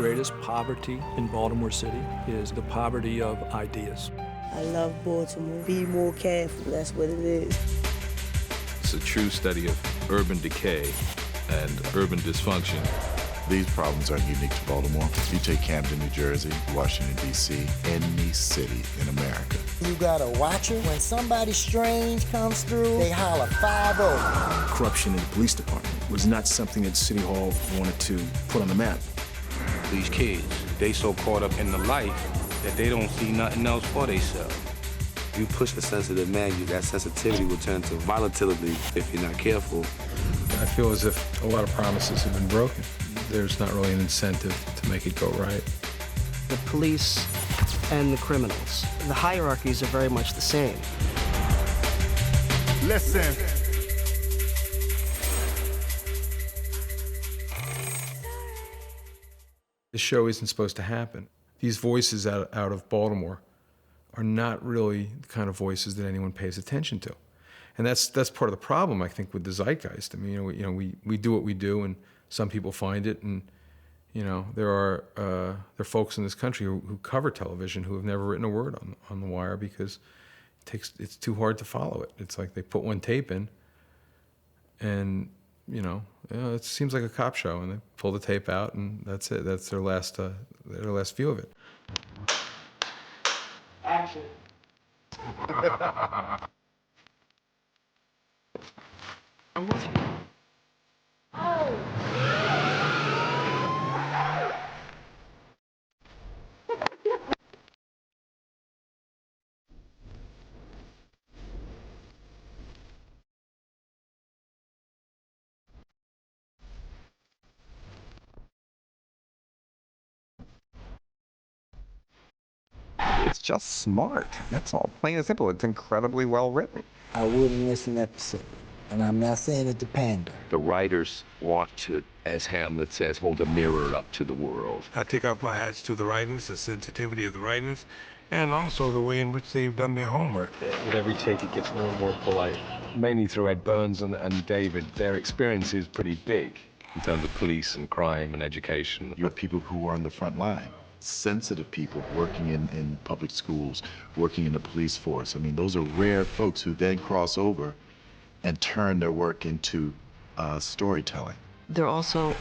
greatest poverty in Baltimore City is the poverty of ideas. I love Baltimore. Be more careful, that's what it is. It's a true study of urban decay and urban dysfunction. These problems aren't unique to Baltimore. You take Camden, New Jersey, Washington, D.C., any city in America. You gotta watch it. When somebody strange comes through, they holler 5-0. Corruption in the police department was not something that City Hall wanted to put on the map. These kids, they so caught up in the life that they don't see nothing else for themselves. You push a sensitive man, that sensitivity will turn to volatility if you're not careful. I feel as if a lot of promises have been broken. There's not really an incentive to make it go right. The police and the criminals, the hierarchies are very much the same. Listen. This show isn't supposed to happen. These voices out of Baltimore are not really the kind of voices that anyone pays attention to. And that's part of the problem, I think, with the zeitgeist. I mean, we do what we do, and some people find it, and there are folks in this country who cover television who have never written a word on The Wire because it's too hard to follow it. It's like they put one tape in, and it seems like a cop show, and they pull the tape out, and that's it. That's their last view of it. Action. I'm with you. Oh. It's just smart. That's all. Plain and simple. It's incredibly well written. I wouldn't miss an episode. And I'm not saying it to pander. The writers want to, as Hamlet says, hold a mirror up to the world. I take off my hats to the writers, the sensitivity of the writers, and also the way in which they've done their homework. With every take, it gets more and more polite. Mainly through Ed Burns and David, their experience is pretty big in terms of police and crime and education. You have people who are on the front line. Sensitive people working in public schools, working in the police force. I mean, those are rare folks who then cross over and turn their work into storytelling. They're also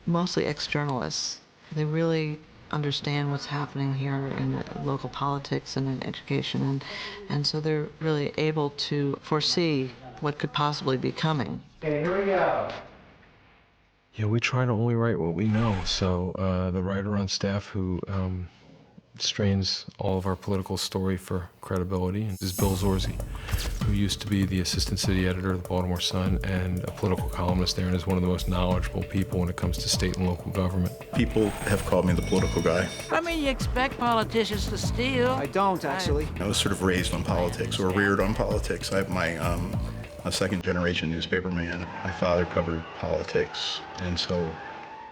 mostly ex-journalists. They really understand what's happening here in local politics and in education, and so they're really able to foresee what could possibly be coming. Okay, here we go. Yeah, we try to only write what we know. So the writer on staff who strains all of our political story for credibility is Bill Zorzi, who used to be the assistant city editor of the Baltimore Sun and a political columnist there, and is one of the most knowledgeable people when it comes to state and local government. People have called me the political guy. I mean, you expect politicians to steal. I don't, actually. I was sort of raised on politics, or reared on politics. I have my a second-generation newspaperman. My father covered politics, and so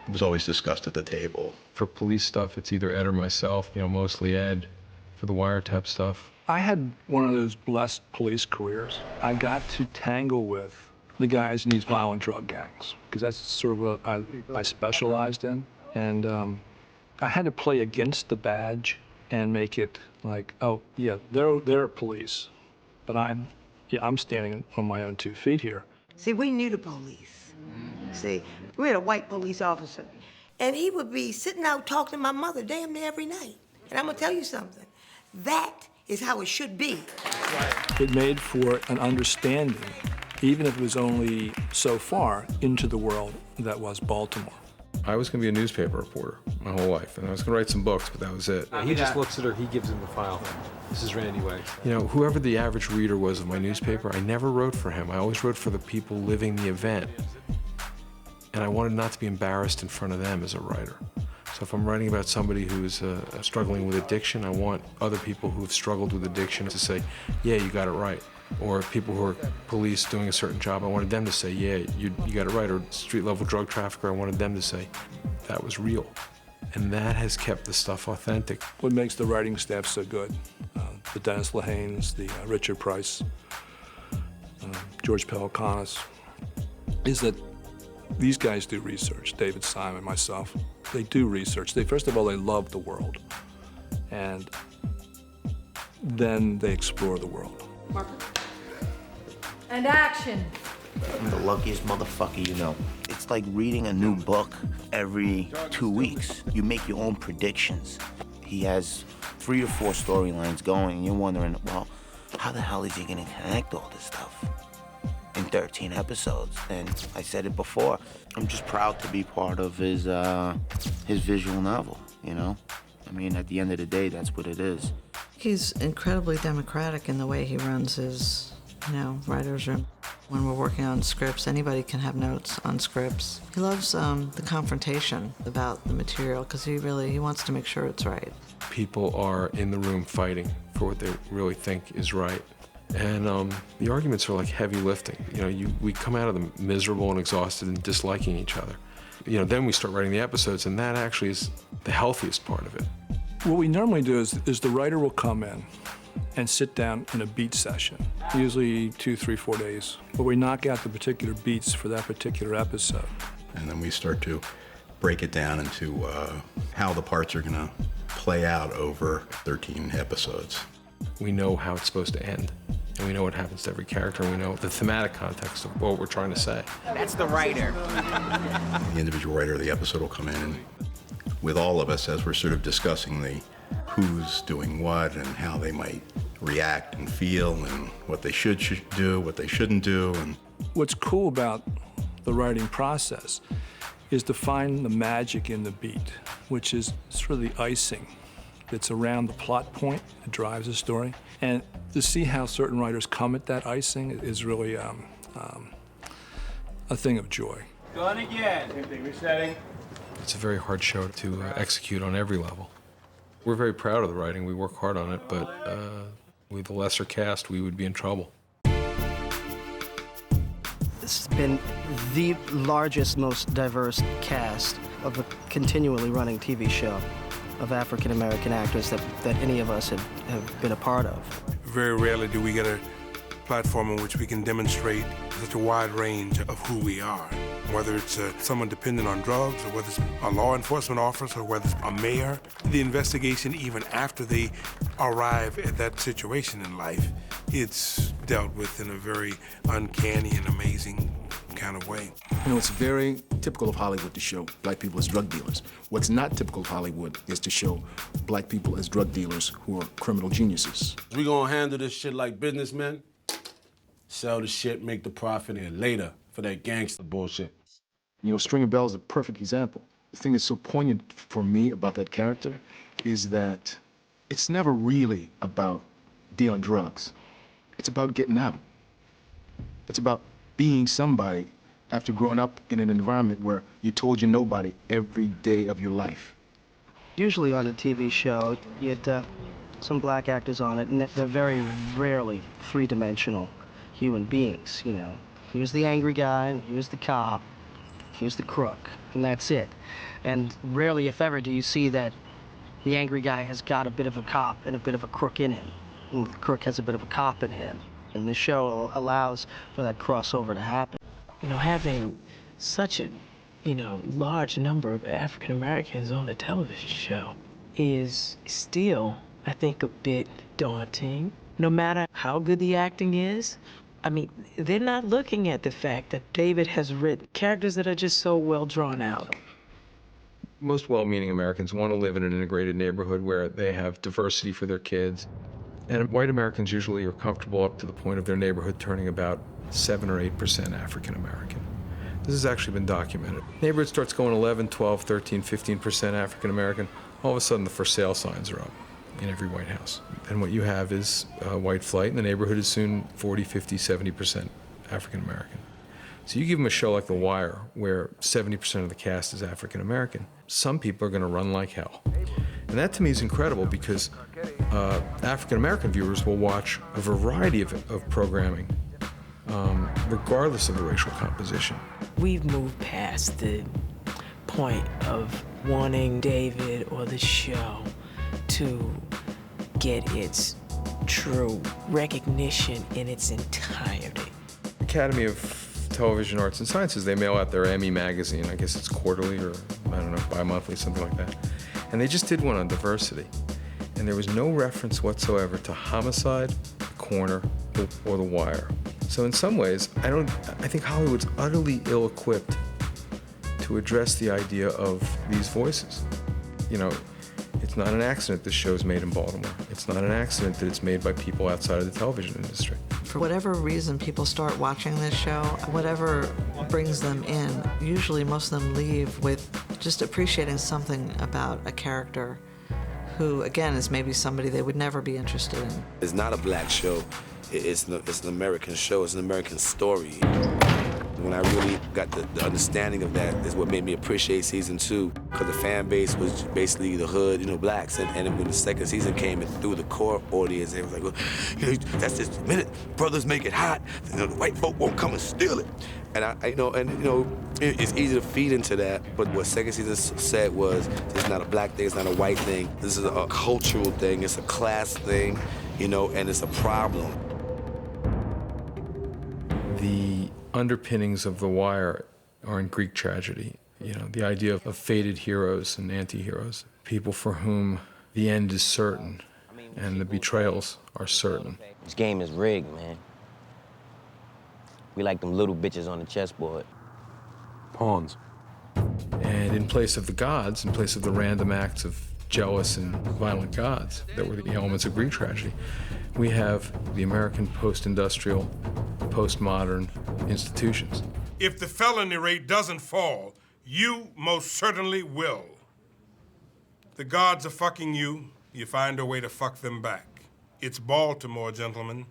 it was always discussed at the table. For police stuff, it's either Ed or myself, mostly Ed. For the wiretap stuff, I had one of those blessed police careers. I got to tangle with the guys in these violent drug gangs, because that's sort of what I specialized in. And I had to play against the badge and make it like, oh, yeah, they're police, but I'm standing on my own 2 feet here. See, we knew the police. See, we had a white police officer, and he would be sitting out talking to my mother damn near every night. And I'm gonna tell you something, that is how it should be. It made for an understanding, even if it was only so far into the world that was Baltimore. I was going to be a newspaper reporter my whole life, and I was going to write some books, but that was it. He just looks at her, he gives him the file. This is Randy Way. Whoever the average reader was of my newspaper, I never wrote for him. I always wrote for the people living the event. And I wanted not to be embarrassed in front of them as a writer. So if I'm writing about somebody who's struggling with addiction, I want other people who have struggled with addiction to say, yeah, you got it right. Or people who are police doing a certain job, I wanted them to say, yeah, you got it right. Or street-level drug trafficker, I wanted them to say, that was real. And that has kept the stuff authentic. What makes the writing staff so good, the Dennis Lehanes, the Richard Price, George Pelicanis, is that these guys do research, David Simon, myself. They do research. First of all, they love the world, and then they explore the world. And action. I'm the luckiest motherfucker you know. It's like reading a new book every 2 weeks. You make your own predictions. He has 3 or 4 storylines going, and you're wondering, well, how the hell is he gonna connect all this stuff in 13 episodes? And I said it before, I'm just proud to be part of his visual novel, you know? I mean, at the end of the day, that's what it is. He's incredibly democratic in the way he runs his, writer's room. When we're working on scripts, anybody can have notes on scripts. He loves the confrontation about the material because he wants to make sure it's right. People are in the room fighting for what they really think is right. And the arguments are like heavy lifting. We come out of them miserable and exhausted and disliking each other. Then we start writing the episodes, and that actually is the healthiest part of it. What we normally do is the writer will come in and sit down in a beat session, usually 2, 3, 4 days, where we knock out the particular beats for that particular episode. And then we start to break it down into how the parts are gonna play out over 13 episodes. We know how it's supposed to end, and we know what happens to every character, and we know the thematic context of what we're trying to say. That's the writer. The individual writer of the episode will come in and with all of us as we're sort of discussing the who's doing what and how they might react and feel and what they should do, what they shouldn't do. And what's cool about the writing process is to find the magic in the beat, which is sort of the icing that's around the plot point that drives the story. And to see how certain writers come at that icing is really a thing of joy. Going again. Same thing, resetting. It's a very hard show to execute on every level. We're very proud of the writing. We work hard on it, but with a lesser cast, we would be in trouble. This has been the largest, most diverse cast of a continually running TV show of African-American actors that any of us have been a part of. Very rarely do we get a platform on which we can demonstrate such a wide range of who we are. Whether it's someone dependent on drugs, or whether it's a law enforcement officer, or whether it's a mayor. The investigation, even after they arrive at that situation in life, it's dealt with in a very uncanny and amazing kind of way. It's very typical of Hollywood to show black people as drug dealers. What's not typical of Hollywood is to show black people as drug dealers who are criminal geniuses. We gonna handle this shit like businessmen, sell the shit, make the profit, and later for that gangster bullshit. Stringer Bell is a perfect example. The thing that's so poignant for me about that character is that it's never really about dealing drugs. It's about getting out. It's about being somebody after growing up in an environment where you told you're nobody every day of your life. Usually on a TV show, you had some black actors on it, and they're very rarely three-dimensional human beings, Here's the angry guy, here's the cop, here's the crook, and that's it. And rarely, if ever, do you see that the angry guy has got a bit of a cop and a bit of a crook in him. And the crook has a bit of a cop in him. And the show allows for that crossover to happen. Having such a, large number of African Americans on a television show is still, I think, a bit daunting. No matter how good the acting is, they're not looking at the fact that David has written characters that are just so well drawn out. Most well-meaning Americans want to live in an integrated neighborhood where they have diversity for their kids. And white Americans usually are comfortable up to the point of their neighborhood turning about 7 or 8% African American. This has actually been documented. Neighborhood starts going 11, 12, 13, 15% African American. All of a sudden the for sale signs are up in every white house. And what you have is white flight, and the neighborhood is soon 40, 50, 70% African American. So you give them a show like The Wire, where 70% of the cast is African American, some people are going to run like hell. And that to me is incredible because African American viewers will watch a variety of programming, regardless of the racial composition. We've moved past the point of wanting David or the show to get its true recognition in its entirety. Academy of Television Arts and Sciences, they mail out their Emmy magazine. I guess it's quarterly or, I don't don't know, bi-monthly, something like that. And they just did one on diversity. And there was no reference whatsoever to Homicide, The Corner, or The Wire. So in some ways, I think Hollywood's utterly ill-equipped to address the idea of these voices. You know, it's not an accident this show's made in Baltimore. It's not an accident that it's made by people outside of the television industry. For whatever reason people start watching this show, whatever brings them in, usually most of them leave with just appreciating something about a character who, again, is maybe somebody they would never be interested in. It's not a black show. It's an American show. It's an American story. When I really got the understanding of that is what made me appreciate season 2, because the fan base was basically the hood, you know, blacks. And when the second season came and through the core audience, they was like, well, you know, that's just a minute. Brothers make it hot. You know, the white folk won't come and steal it. And it's easy to feed into that. But what second season said was, it's not a black thing, it's not a white thing. This is a cultural thing, it's a class thing, you know, and it's a problem. The underpinnings of The Wire are in Greek tragedy. You know, the idea of fated heroes and anti-heroes, people for whom the end is certain and the betrayals are certain. This game is rigged, man. We like them little bitches on the chessboard. Pawns. And in place of the gods, in place of the random acts of jealous and violent gods that were the elements of Greek tragedy, we have the American post-industrial, postmodern institutions. If the felony rate doesn't fall, you most certainly will. The gods are fucking you, you find a way to fuck them back. It's Baltimore, gentlemen.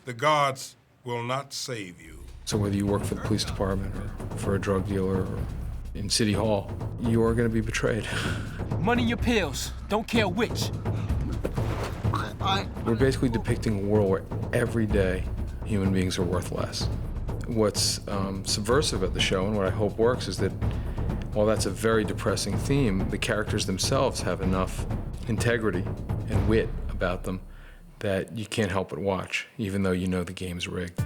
The gods will not save you. So whether you work for the police department or for a drug dealer or in City Hall, you are going to be betrayed. Money your pills. Don't care which. We're basically depicting a world where every day human beings are worth less. What's subversive of the show, and what I hope works, is that while that's a very depressing theme, the characters themselves have enough integrity and wit about them that you can't help but watch, even though you know the game's rigged.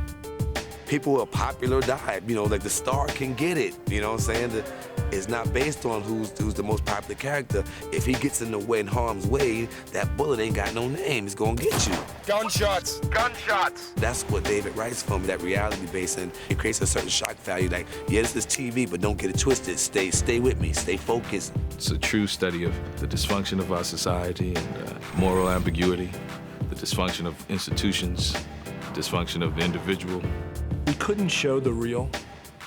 People who are popular die. You know, like the star can get it. You know what I'm saying? It's not based on who's the most popular character. If he gets in the way, in harm's way, that bullet ain't got no name. It's gonna get you. Gunshots. Gunshots. That's what David writes from, that reality base, and it creates a certain shock value. Like, yeah, this is TV, but don't get it twisted. Stay with me. Stay focused. It's a true study of the dysfunction of our society and moral ambiguity, the dysfunction of institutions, dysfunction of the individual. We couldn't show the real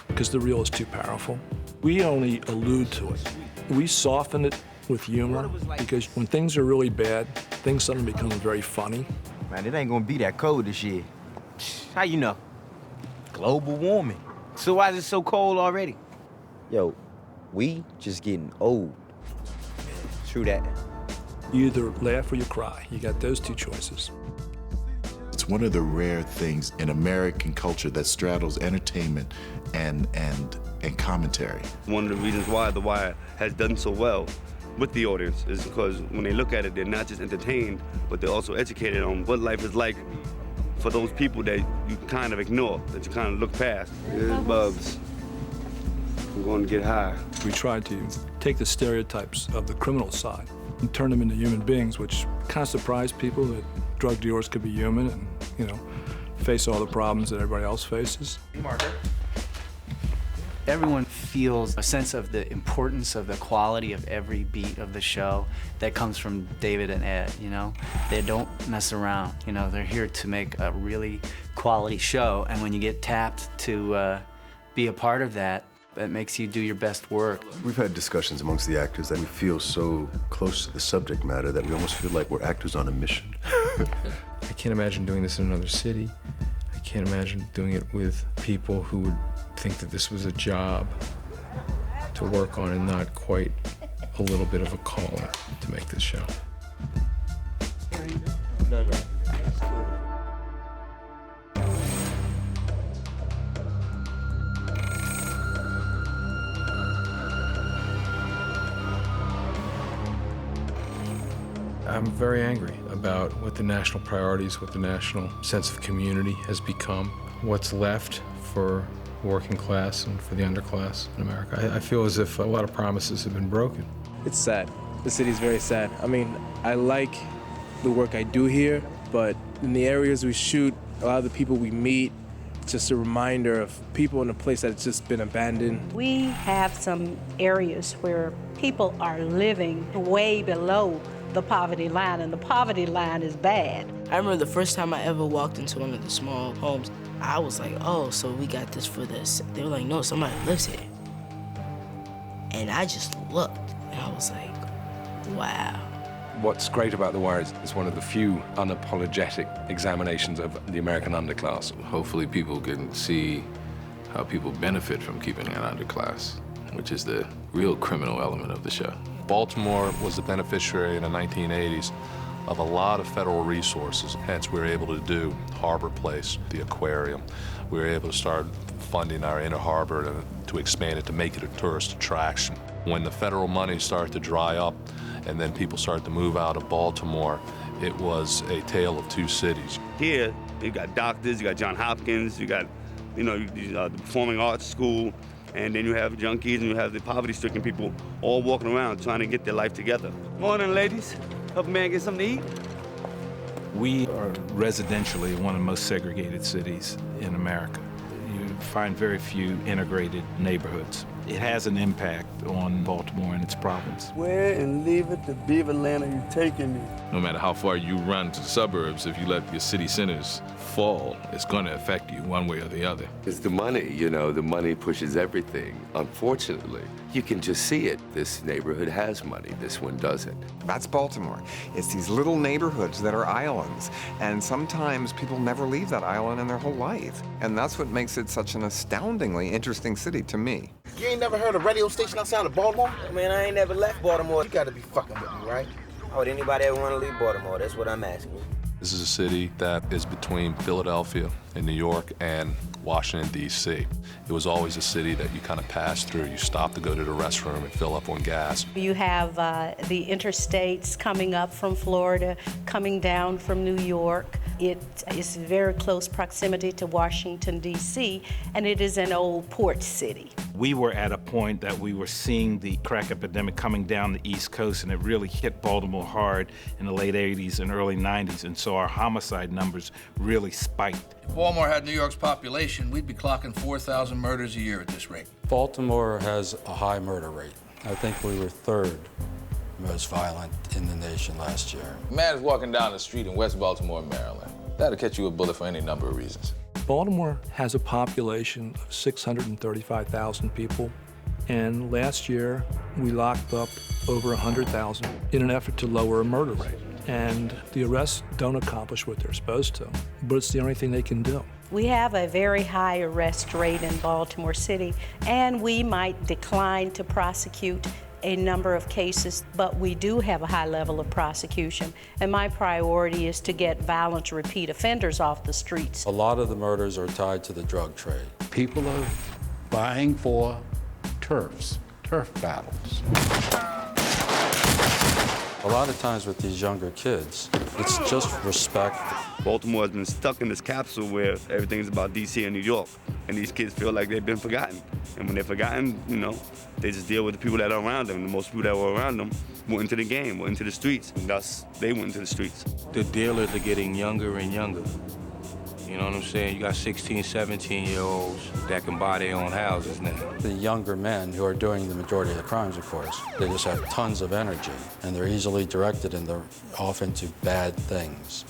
because the real is too powerful. We only allude to it. We soften it with humor because when things are really bad, things suddenly become very funny. Man, it ain't gonna be that cold this year. How you know? Global warming. So why is it so cold already? Yo, we just getting old. True that. You either laugh or you cry. You got those two choices. It's one of the rare things in American culture that straddles entertainment and commentary. One of the reasons why The Wire has done so well with the audience is because when they look at it, they're not just entertained, but they're also educated on what life is like for those people that you kind of ignore, that you kind of look past. Here's Bubs. I'm going to get high. We tried to take the stereotypes of the criminal side and turn them into human beings, which kind of surprised people that drug dealers could be human and, you know, face all the problems that everybody else faces. Everyone feels a sense of the importance of the quality of every beat of the show that comes from David and Ed, you know? They don't mess around, you know? They're here to make a really quality show, and when you get tapped to be a part of that, it makes you do your best work. We've had discussions amongst the actors that we feel so close to the subject matter that we almost feel like we're actors on a mission. I can't imagine doing this in another city. I can't imagine doing it with people who would think that this was a job to work on and not quite a little bit of a calling to make this show. I'm very angry about what the national priorities, what the national sense of community has become. What's left for working class and for the underclass in America. I feel as if a lot of promises have been broken. It's sad. The city's very sad. I mean, I like the work I do here, but in the areas we shoot, a lot of the people we meet, it's just a reminder of people in a place that's just been abandoned. We have some areas where people are living way below the poverty line, and the poverty line is bad. I remember the first time I ever walked into one of the small homes, I was like, oh, so we got this for this. They were like, no, somebody lives here. And I just looked, and I was like, wow. What's great about The Wire is it's one of the few unapologetic examinations of the American underclass. Hopefully people can see how people benefit from keeping an underclass, which is the real criminal element of the show. Baltimore was the beneficiary in the 1980s of a lot of federal resources. Hence, we were able to do Harbor Place, the aquarium. We were able to start funding our inner harbor to expand it, to make it a tourist attraction. When the federal money started to dry up and then people started to move out of Baltimore, it was a tale of two cities. Here, you got doctors, you got Johns Hopkins, you got, the Performing Arts School, and then you have junkies and you have the poverty-stricken people all walking around trying to get their life together. Morning, ladies. Help a man get something to eat. We are residentially one of the most segregated cities in America. You find very few integrated neighborhoods. It has an impact on Baltimore and its problems. Where and leave it to Beaverland are you taking me? No matter how far you run to the suburbs, if you let your city centers fall, it's going to affect you one way or the other. It's the money, the money pushes everything. Unfortunately, you can just see it. This neighborhood has money, this one doesn't. That's Baltimore. It's these little neighborhoods that are islands, and sometimes people never leave that island in their whole life. And that's what makes it such an astoundingly interesting city to me. You ain't never heard a radio station outside of Baltimore? Man, I ain't never left Baltimore. You gotta be fucking with me, right? How would anybody ever want to leave Baltimore? That's what I'm asking you. This is a city that is between Philadelphia and New York and Washington, D.C. It was always a city that you kind of passed through. You stopped to go to the restroom and fill up on gas. You have the interstates coming up from Florida, coming down from New York. It is very close proximity to Washington, D.C., and it is an old port city. We were at a point that we were seeing the crack epidemic coming down the East Coast, and it really hit Baltimore hard in the late 80s and early 90s, and so our homicide numbers really spiked. If Baltimore had New York's population, we'd be clocking 4,000 murders a year at this rate. Baltimore has a high murder rate. I think we were third most violent in the nation last year. A man is walking down the street in West Baltimore, Maryland. That'll catch you a bullet for any number of reasons. Baltimore has a population of 635,000 people, and last year we locked up over 100,000 in an effort to lower a murder rate. And the arrests don't accomplish what they're supposed to, but it's the only thing they can do. We have a very high arrest rate in Baltimore City, and we might decline to prosecute a number of cases, but we do have a high level of prosecution, and my priority is to get violent repeat offenders off the streets. A lot of the murders are tied to the drug trade. People are vying for turf battles. A lot of times with these younger kids, it's just respect. Baltimore has been stuck in this capsule where everything's about D.C. and New York, and these kids feel like they've been forgotten. And when they're forgotten, they just deal with the people that are around them. The most people that were around them went into the game, went into the streets, and thus they went into the streets. The dealers are getting younger and younger. You know what I'm saying? You got 16, 17-year-olds that can buy their own houses now. The younger men who are doing the majority of the crimes, of course, they just have tons of energy, and they're easily directed and they're off into bad things.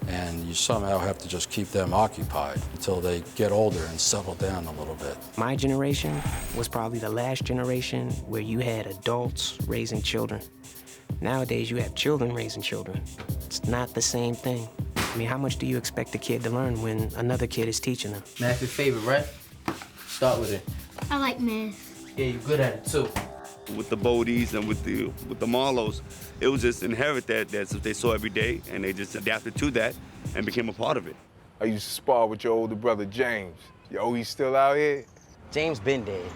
And you somehow have to just keep them occupied until they get older and settle down a little bit. My generation was probably the last generation where you had adults raising children. Nowadays, you have children raising children. It's not the same thing. I mean, how much do you expect a kid to learn when another kid is teaching them? Math's your favorite, right? Start with it. I like math. Yeah, you're good at it, too. With the Bodies and with the Marlows, it was just inherent that's what they saw every day, and they just adapted to that and became a part of it. I used to spar with your older brother, James. Yo, he's still out here? James been dead.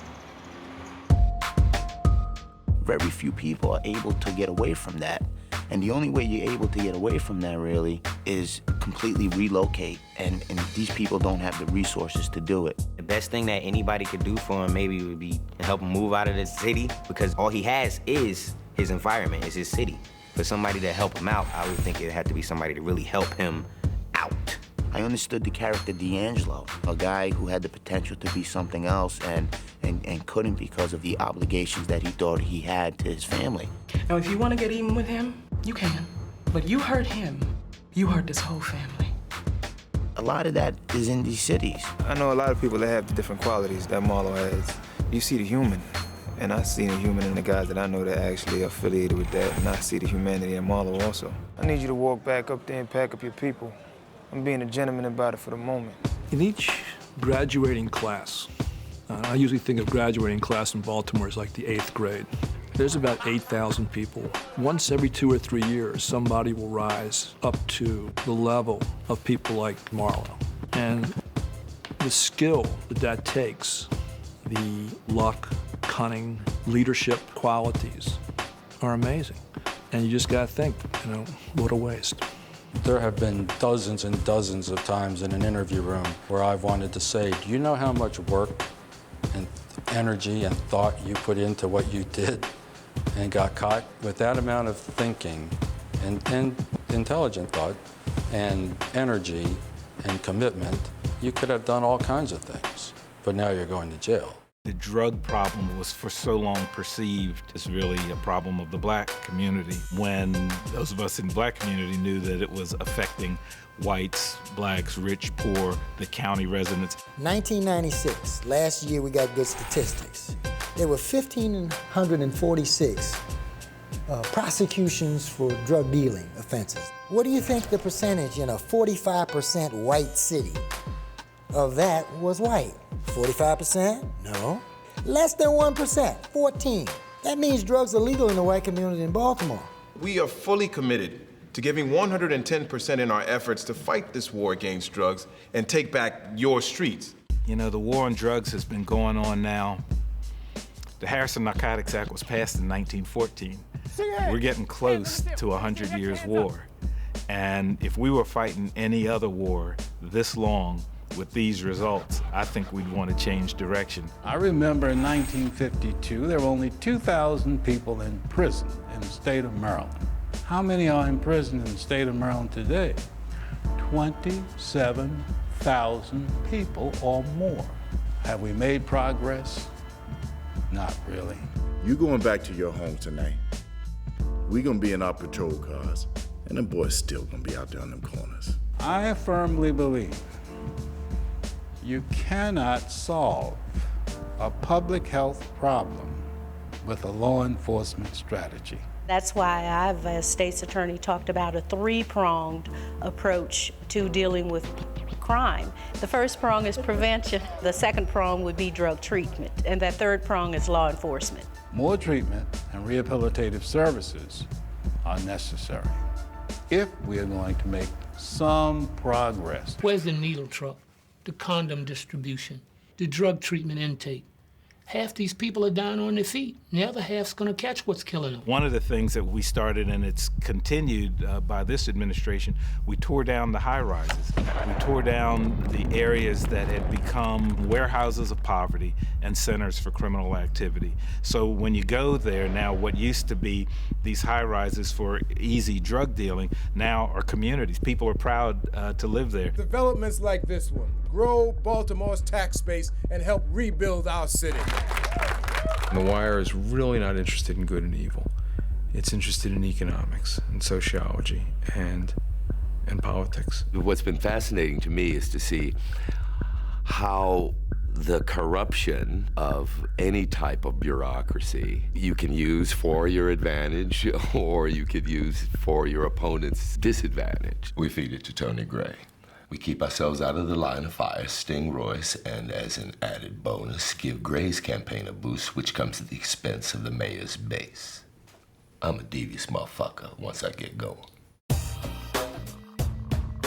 Very few people are able to get away from that And the only way you're able to get away from that, really, is completely relocate. And these people don't have the resources to do it. The best thing that anybody could do for him maybe would be to help him move out of the city, because all he has is his environment, is his city. For somebody to help him out, I would think it'd have to be somebody to really help him out. I understood the character D'Angelo, a guy who had the potential to be something else and couldn't because of the obligations that he thought he had to his family. Now, if you want to get even with him, you can. But you hurt him, you hurt this whole family. A lot of that is in these cities. I know a lot of people that have the different qualities that Marlo has. You see the human, and I see the human in the guys that I know that are actually affiliated with that, and I see the humanity in Marlo also. I need you to walk back up there and pack up your people. I'm being a gentleman about it for the moment. In each graduating class, I usually think of graduating class in Baltimore as like the 8th grade. There's about 8,000 people. Once every 2 or 3 years, somebody will rise up to the level of people like Marlo. And the skill that takes, the luck, cunning, leadership qualities are amazing. And you just gotta think, what a waste. There have been dozens and dozens of times in an interview room where I've wanted to say, do you know how much work and energy and thought you put into what you did and got caught? With that amount of thinking and intelligent thought and energy and commitment, you could have done all kinds of things, but now you're going to jail. The drug problem was for so long perceived as really a problem of the black community, when those of us in the black community knew that it was affecting whites, blacks, rich, poor, the county residents. 1996, last year we got good statistics. There were 1,546 prosecutions for drug dealing offenses. What do you think the percentage in a 45% white city of that was white? 45%? No. Less than 1%, 14. That means drugs are legal in the white community in Baltimore. We are fully committed to giving 110% in our efforts to fight this war against drugs and take back your streets. You know, the war on drugs has been going on now. The Harrison Narcotics Act was passed in 1914. We're getting close to 100 years war. And if we were fighting any other war this long, with these results, I think we'd want to change direction. I remember in 1952, there were only 2,000 people in prison in the state of Maryland. How many are in prison in the state of Maryland today? 27,000 people or more. Have we made progress? Not really. You going back to your home tonight. We gonna be in our patrol cars, and them boys still gonna be out there on them corners. I firmly believe you cannot solve a public health problem with a law enforcement strategy. That's why I've, as state's attorney, talked about a three-pronged approach to dealing with crime. The first prong is prevention. The second prong would be drug treatment. And that third prong is law enforcement. More treatment and rehabilitative services are necessary if we are going to make some progress. Where's the needle truck? The condom distribution, the drug treatment intake. Half these people are down on their feet, and the other half's gonna catch what's killing them. One of the things that we started, and it's continued by this administration, we tore down the high-rises. We tore down the areas that had become warehouses of poverty and centers for criminal activity. So when you go there now, what used to be these high-rises for easy drug dealing now are communities. People are proud to live there. Developments like this one grow Baltimore's tax base and help rebuild our city. The Wire is really not interested in good and evil. It's interested in economics and sociology and politics. What's been fascinating to me is to see how the corruption of any type of bureaucracy you can use for your advantage or you could use for your opponent's disadvantage. We feed it to Tony Gray. We keep ourselves out of the line of fire, sting Royce, and as an added bonus, give Gray's campaign a boost, which comes at the expense of the mayor's base. I'm a devious motherfucker once I get going.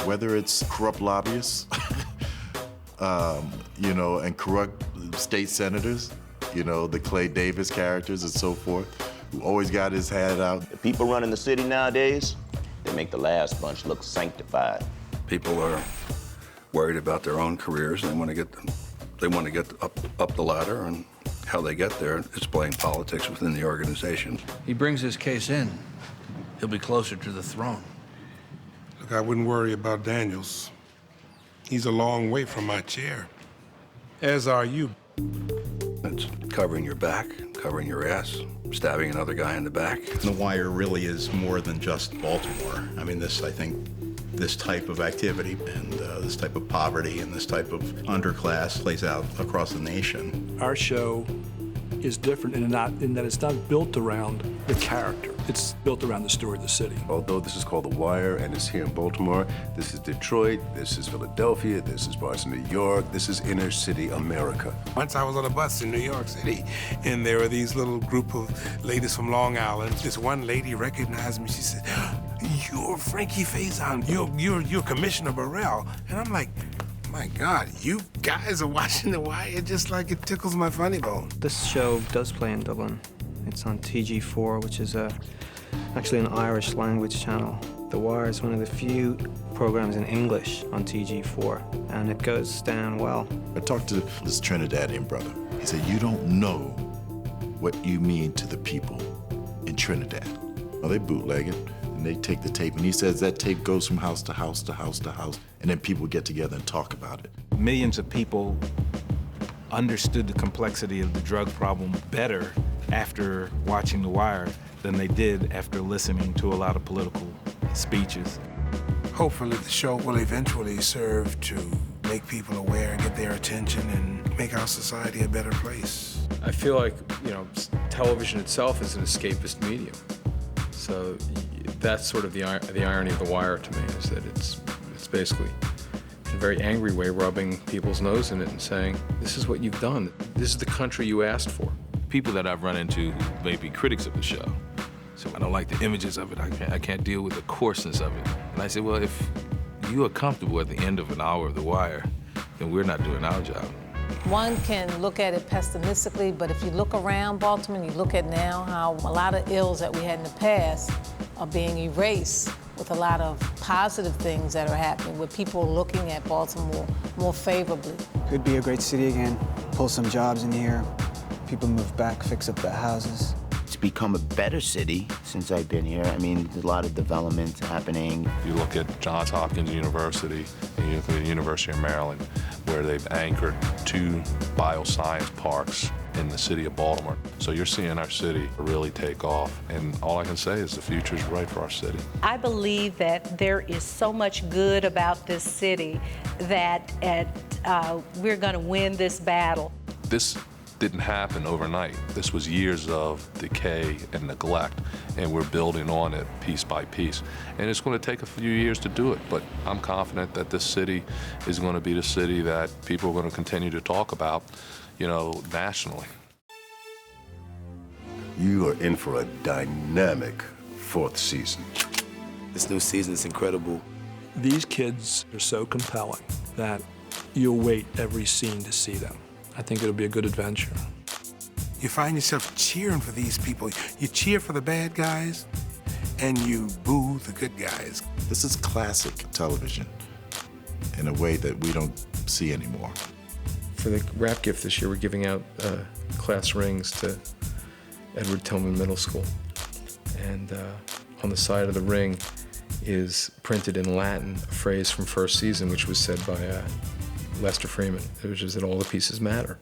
Whether it's corrupt lobbyists, and corrupt state senators, the Clay Davis characters and so forth, who always got his hat out. The people running the city nowadays, they make the last bunch look sanctified. People are worried about their own careers. They want to get up the ladder, and how they get there is playing politics within the organization. He brings his case in, he'll be closer to the throne. Look, I wouldn't worry about Daniels. He's a long way from my chair. As are you. It's covering your back, covering your ass, stabbing another guy in the back. The Wire really is more than just Baltimore. I mean, I think this type of activity and this type of poverty and this type of underclass plays out across the nation. Our show is different in that it's not built around the character. It's built around the story of the city. Although this is called The Wire and it's here in Baltimore, this is Detroit, this is Philadelphia, this is parts of New York, this is inner city America. Once I was on a bus in New York City, and there were these little group of ladies from Long Island. This one lady recognized me. She said, "You're Frankie Faison. You're Commissioner Burrell." And I'm like, my God, you guys are watching The Wire just like it tickles my funny bone. This show does play in Dublin. It's on TG4, which is actually an Irish language channel. The Wire is one of the few programs in English on TG4, and it goes down well. I talked to this Trinidadian brother. He said, you don't know what you mean to the people in Trinidad. Well, they bootleg it, and they take the tape, and he says that tape goes from house to house to house to house, and then people get together and talk about it. Millions of people understood the complexity of the drug problem better after watching The Wire than they did after listening to a lot of political speeches. Hopefully the show will eventually serve to make people aware and get their attention and make our society a better place. I feel like, television itself is an escapist medium. So that's sort of the irony of The Wire to me, is that it's basically, in a very angry way, rubbing people's nose in it and saying, this is what you've done. This is the country you asked for. People that I've run into who may be critics of the show. So I don't like the images of it. I can't deal with the coarseness of it. And I say, well, if you are comfortable at the end of an hour of The Wire, then we're not doing our job. One can look at it pessimistically, but if you look around Baltimore and you look at now how a lot of ills that we had in the past are being erased with a lot of positive things that are happening, with people looking at Baltimore more favorably. Could be a great city again, pull some jobs in here, people move back, fix up their houses. It's become a better city since I've been here. I mean, there's a lot of development happening. You look at Johns Hopkins University and you look at the University of Maryland, where they've anchored 2 bioscience parks in the city of Baltimore. So you're seeing our city really take off. And all I can say is the future is bright for our city. I believe that there is so much good about this city that we're going to win this battle. This didn't happen overnight. This was years of decay and neglect, and we're building on it piece by piece. And it's going to take a few years to do it, but I'm confident that this city is going to be the city that people are going to continue to talk about, nationally. You are in for a dynamic 4th season. This new season is incredible. These kids are so compelling that you'll wait every scene to see them. I think it'll be a good adventure. You find yourself cheering for these people. You cheer for the bad guys, and you boo the good guys. This is classic television in a way that we don't see anymore. For the rap gift this year, we're giving out class rings to Edward Tillman Middle School. And on the side of the ring is printed in Latin a phrase from first season, which was said by Lester Freeman, which is that all the pieces matter.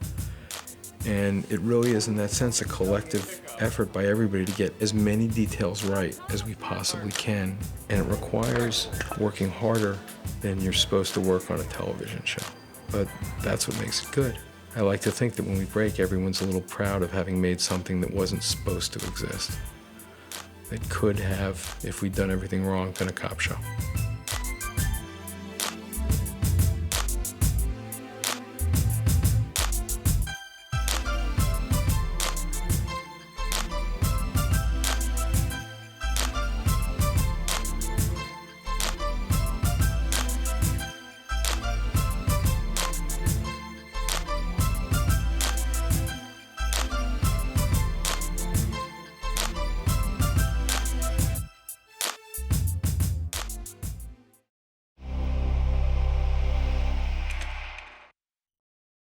And it really is, in that sense, a collective effort by everybody to get as many details right as we possibly can. And it requires working harder than you're supposed to work on a television show. But that's what makes it good. I like to think that when we break, everyone's a little proud of having made something that wasn't supposed to exist. That could have, if we'd done everything wrong, been a cop show.